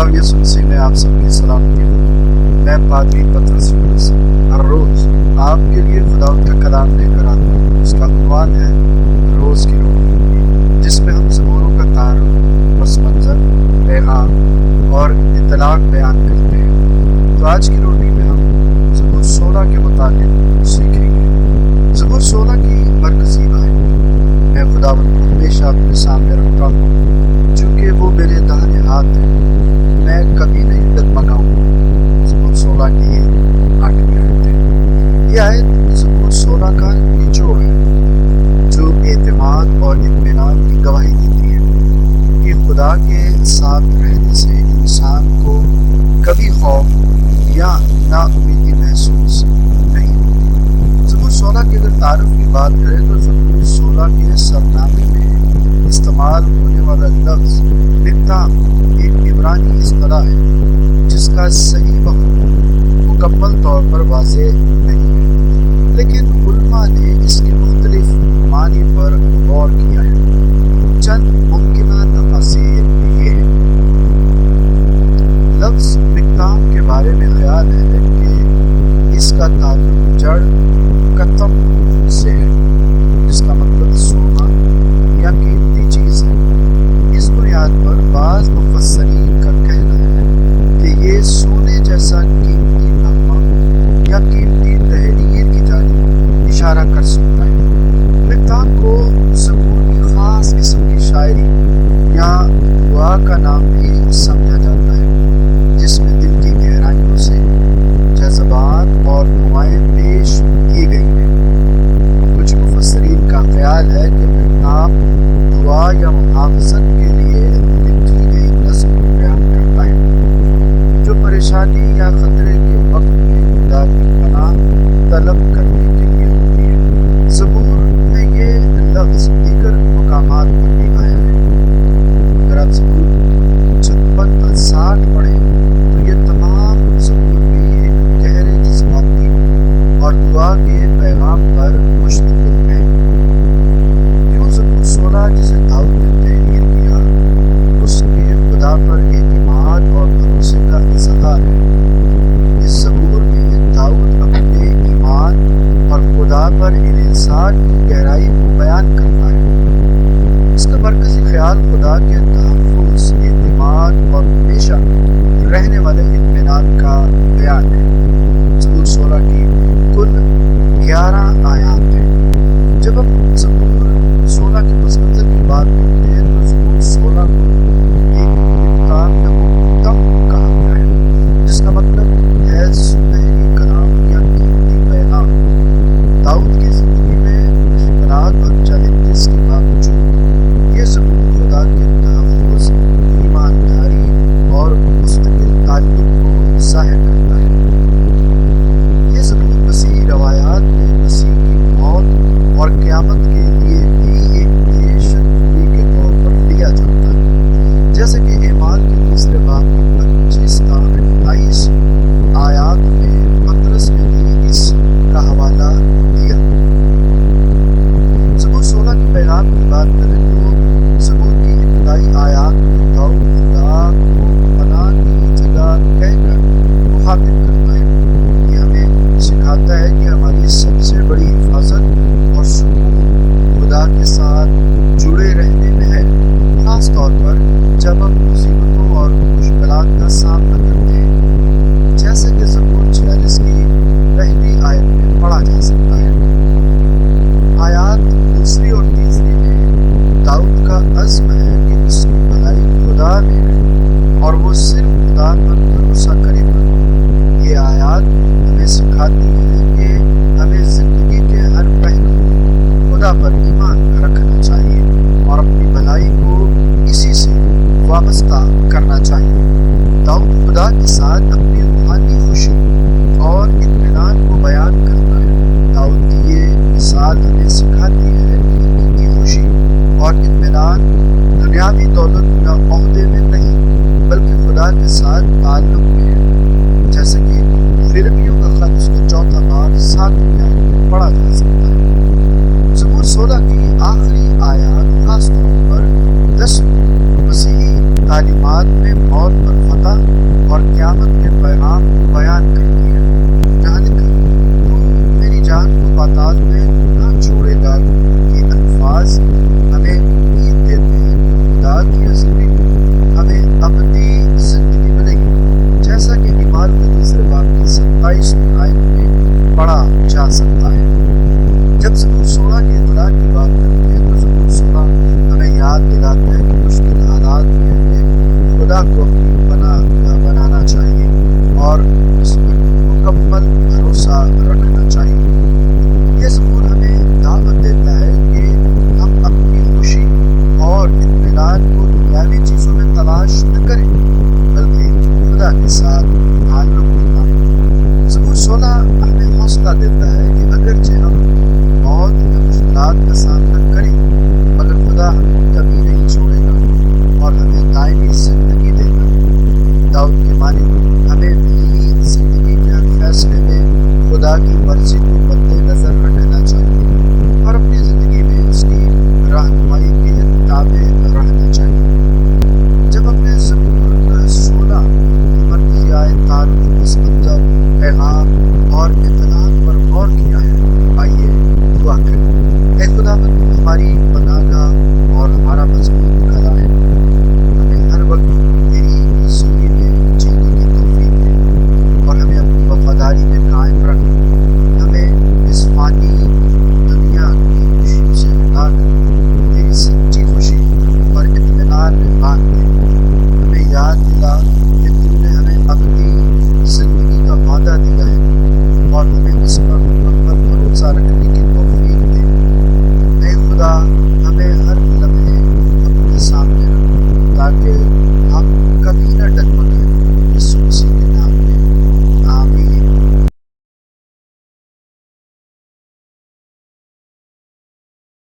خدا یسوع مسیح میں آپ سب کی سلامتی ہوں۔ میں پادری پطرس یونس ہر روز آپ کے لیے خدا کا کلام لے کر آتا ہوں۔ اس کا عنوان ہے روز کی روٹی، جس میں ہم زبوروں کا تعارف، پس منظر، پیغام اور اطلاق بیان کرتے ہیں۔ تو آج کی روٹی میں ہم زبور 16 کے متعلق سیکھیں گے۔ زبور 16 کی مرکزی آیت میں خداوند کو ہمیشہ اپنے سامنے رکھتا ہوں، چونکہ وہ میرے داہنے ہاتھ ہے، میں کبھی نہیں ڈگمگاؤں گا۔ زبور 16 کی 8ویں آیت ہے۔ یہ آیت زبور 16 کا نچوڑ ہے، جو اعتماد اور اطمینان کی گواہی دیتی ہے کہ خدا کے ساتھ رہنے سے انسان کو کبھی خوف یا ناامیدی محسوس نہیں ہوتی۔ زبور 16 کے اگر تعارف کی بات کریں تو زبور 16 کے سرنامے میں استعمال ہونے والا لفظ مقدام ایک عبرانی اصطلاح ہے، جس کا صحیح مفہوم مکمل طور پر واضح نہیں ہے، لیکن علماء نے اس کے مختلف معنی پر غور کیا ہے۔ چند ممکنہ تفاسیر یہ ہیں۔ لفظ مقدام کے بارے میں خیال ہے کہ اس کا تعلق جڑ کتم سے ہے، جس کا مطلب سونا یا قیمتی چیز ہے۔ اس بنیاد پر بعض مفسرین کا کہنا ہے کہ یہ سونے جیسا قیمتی نغمہ یا قیمتی تحریر کی جانب اشارہ کر سکتا ہے۔ مقدام کو زبور کی خاص قسم کی شاعری یا دعا کا نام بھی سمجھا جاتا ہے، جس میں دل کی گہرائیوں سے جذبات اور دعائیں پیش کی گئی ہیں۔ کچھ مفسرین کا خیال ہے کہ مقدام دعا یا محافظت کے لیے لکھی گئی نظم بیان کرتا ہے، جو پریشانی یا خطرے کے وقت میں خدا کی پناہ طلب کرنے کے لیے ہوتی ہے۔ زبور میں یہ لفظ دیگر مقامات پر بھی آیا ہے۔ اگر آپ زبور 56 تا 60 پڑھیں تو یہ تمام زبور بھی ایک گہرے جذباتی اور دعا کے پیغام پر مشتمل ہے۔ کیوں زبور 16 جسے داؤد نے تحریر کیا، اس کے خدا پر اعتماد اور بھروسے کا اظہار ہے۔ اس زبور میں داؤد اپنے ایمان اور خدا پر انحصار کی گہرائی کو بیان کرتا ہے۔ اس کا مرکزی خیال خدا کے تحفظ، اعتماد اور ہمیشہ رہنے والے اطمینان کا بیان ہے۔ زبور 16 کی کل 11 آیات ہیں۔ جب ہم زبور 16 کے پس منظر کی بات کرتے ہیں تو زبور 16 کو ایک مقدام یا مقدم کہا گیا ہے، جس کا مطلب ہے سنہری کلام یا قیمتی پیغام۔ داؤد کی زندگی میں مشکلات اور چیلنجز کے باوجود یہ زبور خدا کے تحفظ، ایمانداری اور مستقل تعلق کو ظاہر کرتا ہے۔ یہ زبور مسیحی روایات میں مسیح کی موت اور قیامت کے لیے بھی ایک پیشن گوئی کے طور پر لیا جاتا ہے، جیسے کہ اعمال کے تیسرے باب کی 25 تا 28 آیات میں پطرس نے بھی اس کا حوالہ دیا۔ زبور 16 کے پیغام کی بات کریں تو زبور کی ابتدائی آیات میں داؤد خدا کو پناہ کی جگہ کہہ کر مخاطب کرتا ہے۔ یہ ہمیں سکھاتا ہے کہ ہماری سب سے بڑی حفاظت اور سکون خدا کے ساتھ جڑے رہنے میں ہے، خاص طور پر جب ہم مصیبتوں اور مشکلات کا سامنا کرتے ہیں، جیسے کہ زبور 46 کی پہلی آیت میں پڑھا جا سکتا ہے۔ آیات 2 اور 3 میں داؤد کا عزم ہے کہ اس کی بھلائی خدا میں ہے اور وہ صرف خدا پر بھروسہ کرے گا۔ یہ آیات ہمیں سکھاتی ہے کہ ہمیں زندگی کے ہر پہلو میں خدا پر ایمان رکھنا چاہیے اور اپنی بھلائی کو اسی سے وابستہ کرنا چاہیے۔ داؤد خدا کے ساتھ اپنی روحانی خوشی اور اطمینان کو بیان کرتا ہے۔ داؤد کی یہ مثال ہمیں سکھاتی ہے کہ ان کی خوشی اور اطمینان دنیاوی دولت یا عہدے میں نہیں، بلکہ خدا کے ساتھ تعلق میں ہے، جیسے کہ فلپیوں کا خط اس کا 4 باب 7 آیت میں پڑھا جا سکتا ہے۔ زبور 16 کی آخری آیات خاص طور پر 10 مسیحی تعلیمات میں موت پر فتح اور اس پر مکمل بھروسہ رکھنا چاہیے۔ یہ زبور ہمیں دعوت دیتا ہے کہ ہم اپنی خوشی اور اطمینان کو دنیاوی چیزوں میں تلاش نہ کریں بلکہ خدا کے ساتھ تعلق بنائیں۔ زبور 16 ہمیں حوصلہ دیتا ہے کہ اگرچہ ہم موت یا مشکلات کا سامنا کریں مگر خدا ہمیں کبھی نہیں چھوڑے گا اور ہمیں دائمی زندگی دے گا۔ داؤد کے مالک ہمیں بھی زندگی کے ہر فیصلے میں خدا کی مرضی کو مد نظر رکھنا چاہیے اور اپنی زندگی میں اس کی رہنمائی کے تابع رہنا چاہیے۔